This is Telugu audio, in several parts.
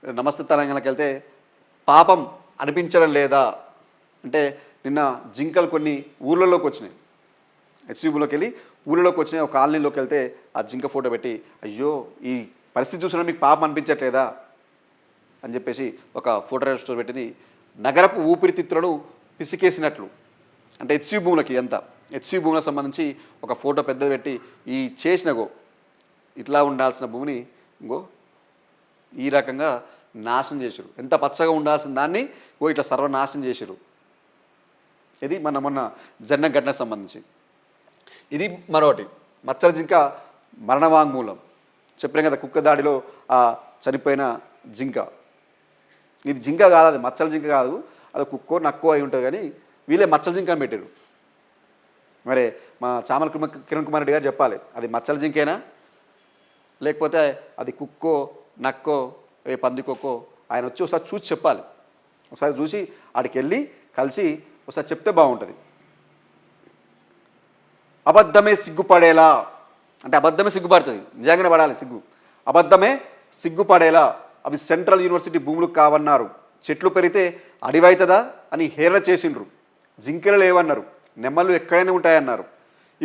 నమస్తే తెలంగాణకి వెళ్తే పాపం అనిపించడం లేదా అంటే నిన్న జింకలు కొన్ని ఊళ్ళలోకి వచ్చినాయి. హెచ్సిబులోకి వెళ్ళి ఊళ్ళలోకి వచ్చినాయి. ఒక కాలనీలోకి వెళ్తే ఆ జింక ఫోటో పెట్టి అయ్యో ఈ పరిస్థితి చూసినా మీకు పాపం అనిపించట్లేదా అని చెప్పేసి ఒక ఫోటో స్టోర్ పెట్టింది. నగరపు ఊపిరితిత్తులను పిసికేసినట్లు అంటే హెచ్సి భూములకి ఎంత హెచ్సి భూములకు సంబంధించి ఒక ఫోటో పెద్దది పెట్టి ఈ చేసినగో ఇట్లా ఉండాల్సిన భూమిని ఇంకో ఈ రకంగా నాశనం చేసారు. ఎంత పచ్చగా ఉండాల్సిన దాన్ని ఇట్లా సర్వనాశనం చేసారు. ఇది మొన్న జన్న ఘటనకు సంబంధించి. ఇది మరొకటి మచ్చల జింక మరణ వాంగ్మూలం చెప్పాం కదా, కుక్క దాడిలో ఆ చనిపోయిన జింక. ఇది జింక కాదు, అది మచ్చల జింక కాదు, అది కుక్కో నక్కో అయి ఉంటుంది. కానీ వీళ్ళే మచ్చల జింక అని పెట్టారు. మరి మా చామల కిరణ్ కుమార్ రెడ్డి గారు చెప్పాలి, అది మచ్చల జింకేనా లేకపోతే అది కుక్కో నక్కో ఏ పందికొక్కో ఆయన వచ్చి ఒకసారి చూసి చెప్పాలి. ఒకసారి చూసి ఆడికి వెళ్ళి కలిసి ఒకసారి చెప్తే బాగుంటుంది. అబద్ధమే సిగ్గుపడేలా అంటే అబద్ధమే సిగ్గుపడుతుంది, నిజంగానే పడాలి సిగ్గు. అబద్ధమే సిగ్గుపడేలా అవి సెంట్రల్ యూనివర్సిటీ భూములు కావన్నారు. చెట్లు పెరిగితే అడివైతుందా అని హేళన చేసిండ్రు. జింకెలు లేవన్నారు, నెమ్మలు ఎక్కడైనా ఉంటాయన్నారు.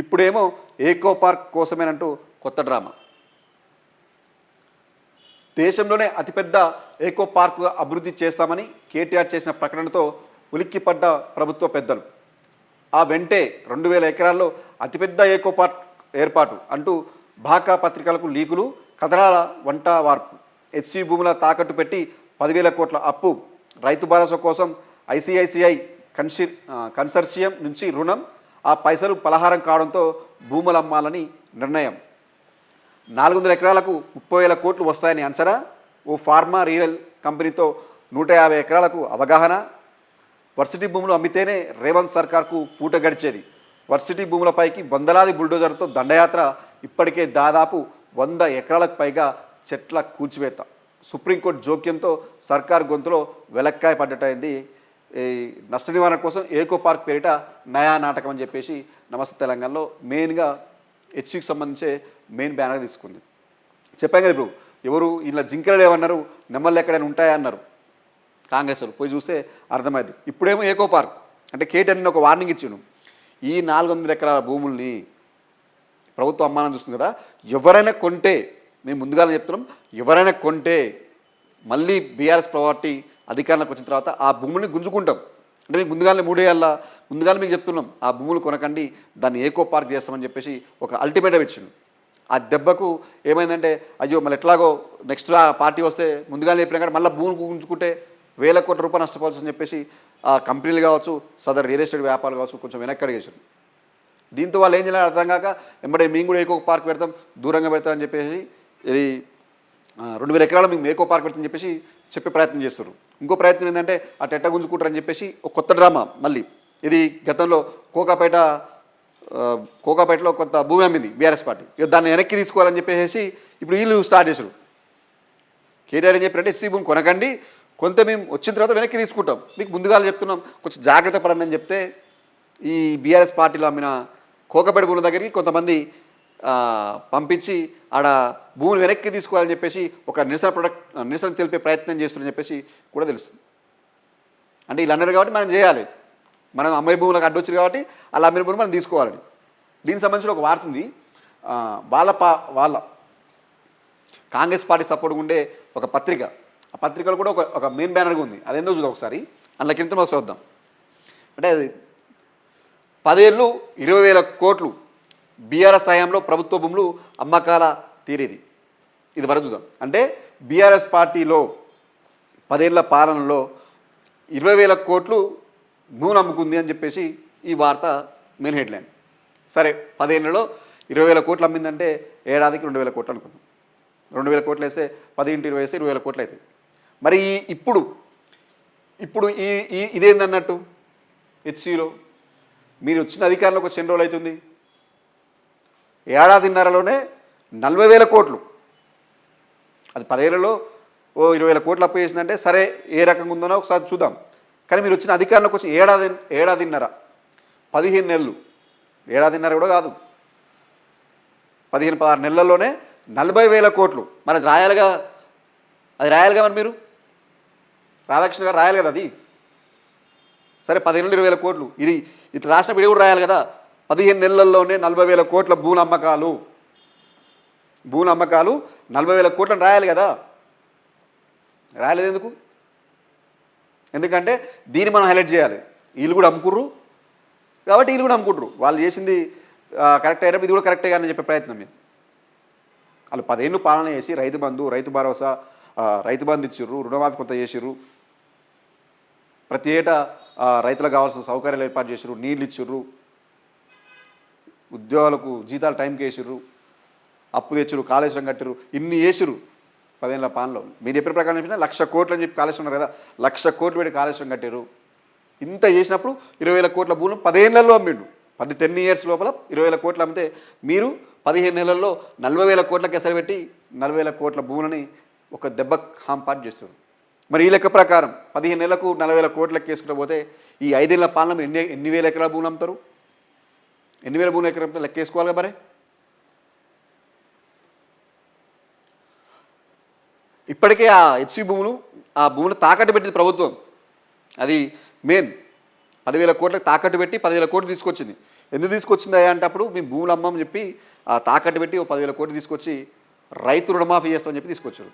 ఇప్పుడేమో ఏకో పార్క్ కోసమేనంటూ కొత్త డ్రామా. దేశంలోనే అతిపెద్ద ఏకో పార్క్ అభివృద్ధి చేస్తామని కేటీఆర్ చేసిన ప్రకటనతో ఉలిక్కిపడ్డ ప్రభుత్వ పెద్దలు. ఆ వెంటే 2000 ఎకరాల్లో అతిపెద్ద ఏకో పార్క్ ఏర్పాటు అంటూ భాకా పత్రికలకు లీకులు, కథనాల వంట వార్పు. హెచ్సి భూముల తాకట్టు పెట్టి 10,000 కోట్ల అప్పు, రైతు భరోసా కోసం ఐసిఐసిఐ కన్సర్షియం నుంచి రుణం, ఆ పైసలు పలహారం కావడంతో భూములు అమ్మాలని నిర్ణయం. 400 ఎకరాలకు 30,000 కోట్లు వస్తాయని అంచనా. ఓ ఫార్మా రియల్ కంపెనీతో 150 ఎకరాలకు అవగాహన. వర్సిటీ భూములు అమ్మితేనే రేవంత్ సర్కార్కు పూట గడిచేది. వర్సిటీ భూములపైకి వందలాది బుల్డోజర్తో దండయాత్ర. ఇప్పటికే దాదాపు 100 ఎకరాలకు పైగా చెట్ల కూల్చివేత. సుప్రీంకోర్టు జోక్యంతో సర్కార్ గొంతులో వెలక్కాయ పడ్డటైంది. ఈ నష్ట నివారణ కోసం ఏకో పార్క్ పేరిట నయా నాటకం అని చెప్పేసి నమస్తే తెలంగాణలో మెయిన్గా హెచ్సికి సంబంధించే మెయిన్ బ్యానర్ తీసుకుంది. చెప్పాం కదా, ఇప్పుడు ఎవరు ఇలా జింకలు లేవన్నారు, నెమ్మలు ఎక్కడైనా ఉంటాయా అన్నారు కాంగ్రెస్ వాళ్ళు. పోయి చూస్తే అర్థమైంది. ఇప్పుడేమో ఏకో పార్క్ అంటే కేటీఆర్ ఒక వార్నింగ్ ఇచ్చాను. ఈ 400 ఎకరాల భూముల్ని ప్రభుత్వం అమ్మాలని చూస్తుంది కదా, ఎవరైనా కొంటే మేము ముందుగానే చెప్తున్నాం, ఎవరైనా కొంటే మళ్ళీ బీఆర్ఎస్ ప్రాపర్టీ అధికారంలోకి వచ్చిన తర్వాత ఆ భూముల్ని గుంజుకుంటాం. అంటే మీకు ముందుగానే 3 ఏళ్ళ ముందుగానే మీకు చెప్తున్నాం, ఆ భూములు కొనకండి, దాన్ని ఏకో పార్క్ చేస్తామని చెప్పేసి ఒక అల్టిమేటం ఇచ్చిండు. ఆ దెబ్బకు ఏమైందంటే అయ్యో మళ్ళీ ఎట్లాగో నెక్స్ట్ ఆ పార్టీ వస్తే ముందుగానే చెప్పినా కానీ మళ్ళీ భూములు గుంజుకుంటే 1,000 కోట్ల రూపాయలు నష్టపోవాల్సి చెప్పేసి ఆ కంపెనీలు కావచ్చు, సదర్ రియల్ ఎస్టేట్ వ్యాపారాలు కావచ్చు కొంచెం వెనక్కి అడిగేసారు. దీంతో వాళ్ళు ఏం చేయాలి అర్థం కాక ఎంబడే మేము కూడా ఏకో పార్క్ పెడతాం, దూరంగా పెడతామని చెప్పేసి ఇది 2,000 ఎకరాలు మేము ఏకో పార్క్ పెడతామని చెప్పేసి చెప్పే ప్రయత్నం చేస్తారు. ఇంకో ప్రయత్నం ఏంటంటే ఆ టెట్ట గుంజుకుంటారని చెప్పేసి ఒక కొత్త డ్రామా మళ్ళీ. ఇది గతంలో కోకాపేటలో కొంత భూమి అమ్మింది బీఆర్ఎస్ పార్టీ, ఇక దాన్ని వెనక్కి తీసుకోవాలని చెప్పేసి ఇప్పుడు వీళ్ళు స్టార్ట్ చేశారు. కేటీఆర్ ఏం చెప్పారంటే హెచ్సి భూమి కొనకండి, కొంత మేము వచ్చిన తర్వాత వెనక్కి తీసుకుంటాం, మీకు ముందుగా చెప్తున్నాం కొంచెం జాగ్రత్త పడండి అని చెప్తే ఈ బీఆర్ఎస్ పార్టీలో అమ్మిన కోకపేట భూముల దగ్గరికి కొంతమంది పంపించి ఆడ భూములు వెనక్కి తీసుకోవాలని చెప్పేసి ఒక నిరసన తెలిపే ప్రయత్నం చేస్తున్నారని చెప్పేసి కూడా తెలుస్తుంది. అంటే వీళ్ళు అన్నారు కాబట్టి మనం చేయాలి, మనం అమ్మాయి భూములకు అడ్డొచ్చారు కాబట్టి అలా అమ్మిన భూములు మనం తీసుకోవాలని. దీనికి సంబంధించిన ఒక వార్త ఉంది. వాళ్ళ కాంగ్రెస్ పార్టీ సపోర్ట్గా ఉండే ఒక పత్రిక, ఆ పత్రికలో కూడా ఒక మెయిన్ బ్యానర్గా ఉంది. అదేందో చూద్దాం ఒకసారి, అందులో కింద ఒకసారి వద్దాం. అంటే అది 10 ఏళ్ళు 20,000 కోట్లు బీఆర్ఎస్ హయాంలో ప్రభుత్వ భూములు అమ్మకాల తీరేది. ఇది వరకు చూద్దాం. అంటే బీఆర్ఎస్ పార్టీలో 10 ఏళ్ల పాలనలో 20,000 కోట్లు భూములు అమ్ముకుంది అని చెప్పేసి ఈ వార్త మెయిన్ హెడ్లైన్. సరే 10 ఏళ్ళలో 20,000 కోట్లు అమ్మిందంటే ఏడాదికి 2,000 కోట్లు అనుకుందాం. 2,000 కోట్లు వేస్తే 10 × 20 వేస్తే 20,000 కోట్లు అవుతాయి. మరి ఇప్పుడు ఇదేందన్నట్టు హెచ్సిలో మీరు వచ్చిన అధికారంలోకి వచ్చి ఎన్ని రోజులు అవుతుంది? ఏడాదిన్నరలోనే 40,000 కోట్లు. అది 10 ఏళ్లలో 20,000 కోట్లు అప్పు చేసిందంటే సరే ఏ రకంగా ఉందనో ఒకసారి చూద్దాం. కానీ మీరు వచ్చిన అధికారంలోకి వచ్చి ఏడాదిన్నర 15 నెలలు, ఏడాదిన్నర కూడా కాదు 15-16 నెలల్లోనే 40,000 కోట్లు. మరి అది రాయాలిగా మరి మీరు రాధాకృష్ణ గారు రాయాలి కదా అది. సరే 15,000 కోట్లు ఇది ఇట్లా రాసినప్పుడు ఇది కూడా రాయాలి కదా. 15 నెలల్లోనే 40,000 కోట్ల భూనమ్మకాలు 40,000 కోట్లని రాయాలి కదా. రాయలేదు ఎందుకు? ఎందుకంటే దీన్ని మనం హైలైట్ చేయాలి. వీళ్ళు కూడా అమ్ముకుర్రు కాబట్టి వీళ్ళు కూడా అమ్ముకుంటారు. వాళ్ళు చేసింది కరెక్ట్ అయినప్పుడు ఇది కూడా కరెక్టే కానీ చెప్పే ప్రయత్నం మీద. వాళ్ళు 10 ఏళ్ళు పాలన చేసి రైతు బంధు, రైతు భరోసా, రైతు బంధు ఇచ్చిర్రు, రుణమాఫీ కొంత చేసిర్రు, ప్రతి ఏటా రైతులకు కావాల్సిన సౌకర్యాలు ఏర్పాటు చేసిర్రు, నీళ్ళు ఇచ్చిర్రు, ఉద్యోగాలకు జీతాలు టైంకి వేసిర్రు, అప్పు తెచ్చిర్రు, కాళేశ్వరం కట్టిర్రు, ఇన్ని వేసిర్రు 10 ఏళ్ళ పాలనలో. మీరు చెప్పిన ప్రకారం చెప్పినా 1,00,000 కోట్లు అని చెప్పి కాళేశ్వరం ఉన్నారు కదా, 1,00,000 కోట్లు పెట్టి కాళేశ్వరం కట్టారు. ఇంత చేసినప్పుడు 20,000 కోట్ల భూములు 10 ఏళ్లలో అమ్మిండు. 10 ఇయర్స్ లోపల 20,000 కోట్లు అమ్మితే మీరు 15 నెలల్లో 40,000 కోట్లకి ఎసరు పెట్టి 40,000 కోట్ల భూములని ఒక దెబ్బ హాంపాటు చేస్తారు. మరి ఈ లెక్క ప్రకారం 15 నెలలకు 40,000 కోట్లకి వేసుకుంటూ పోతే ఈ 5 ఏళ్ల పాలన ఎన్ని వేల ఎకరాల భూములు అమ్ముతారు? ఎన్ని వేల భూములు ఎకరం లెక్క వేసుకోవాలి కదా. మరి ఇప్పటికే ఆ హెచ్సి భూములు ఆ భూములు తాకట్టు పెట్టింది ప్రభుత్వం. అది మెయిన్ 10,000 కోట్లకు తాకట్టు పెట్టి 10,000 కోట్లు తీసుకొచ్చింది. ఎందుకు తీసుకొచ్చింది అంటే అప్పుడు మేము భూములు అమ్మని చెప్పి ఆ తాకట్టు పెట్టి 10,000 కోట్లు తీసుకొచ్చి రైతు రుణమాఫీ చేస్తామని చెప్పి తీసుకొచ్చారు.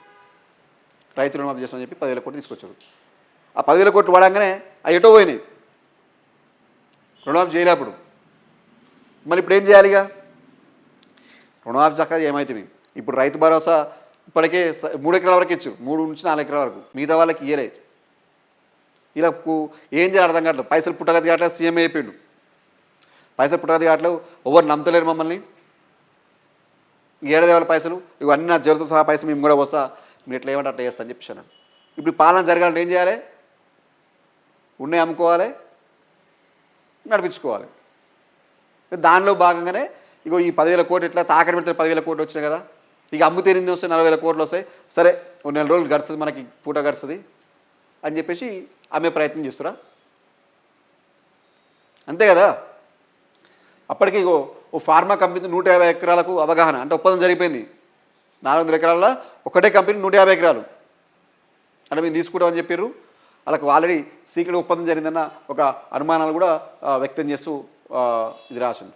రైతు రుణమాఫీ చేస్తామని చెప్పి 10,000 కోట్లు తీసుకొచ్చారు. ఆ 10,000 కోట్లు వాడంగానే అవి ఎటో పోయినాయి, రుణమాఫీ చేయలేప్పుడు. మళ్ళీ ఇప్పుడు ఏం చేయాలిగా? రుణమాఫీ చక్కగా ఏమవుతుంది. ఇప్పుడు రైతు భరోసా ఇప్పటికే 3 ఎకరాల వరకు ఇచ్చు, 3 నుంచి 4 ఎకరాల వరకు, మిగతా వాళ్ళకి ఇయ్యలే. వీళ్ళకు ఏం చేయాలి అర్థం కావట్లేదు. పైసలు పుట్టగతి కావట్లేదు, సీఎం అయిపోయిండు. పైసలు పుట్టగతి కావట్లేదు, ఎవరు నమ్మతలేరు మమ్మల్ని. ఏడదేవాళ్ళ పైసలు ఇవన్నీ నా జరుగుతూ సహా పైసలు మేము కూడా వస్తా, మీరు ఎట్లా ఏమంటే అట్లా చేస్తా అని చెప్పాను. ఇప్పుడు పాలన జరగాలంటే ఏం చేయాలి? ఉన్నాయి అమ్ముకోవాలి, నడిపించుకోవాలి. దానిలో భాగంగానే ఇగో ఈ 10,000 కోట్లు ఎట్లా తాకట్టు పెడితే 10,000 కోట్లు వచ్చినాయి కదా, ఇక అమ్ముతే ఎన్ని వస్తాయి? 40,000 కోట్లు వస్తాయి. సరే ఓ నెల రోజులు గడుస్తుంది, మనకి పూట గడుస్తుంది అని చెప్పేసి అమ్మే ప్రయత్నం చేస్తురా. అంతే కదా. అప్పటికి ఇగో ఓ ఫార్మా కంపెనీ 150 ఎకరాలకు అవగాహన అంటే ఒప్పందం జరిగిపోయింది. 400 ఎకరాల్లో ఒకటే కంపెనీ 150 ఎకరాలు అంటే మేము తీసుకుంటామని చెప్పారు. వాళ్ళకు ఆల్రెడీ సీక్రెట్ ఒప్పందం జరిగిందన్న ఒక అనుమానాలు కూడా వ్యక్తం చేస్తూ ఇది రాసింది.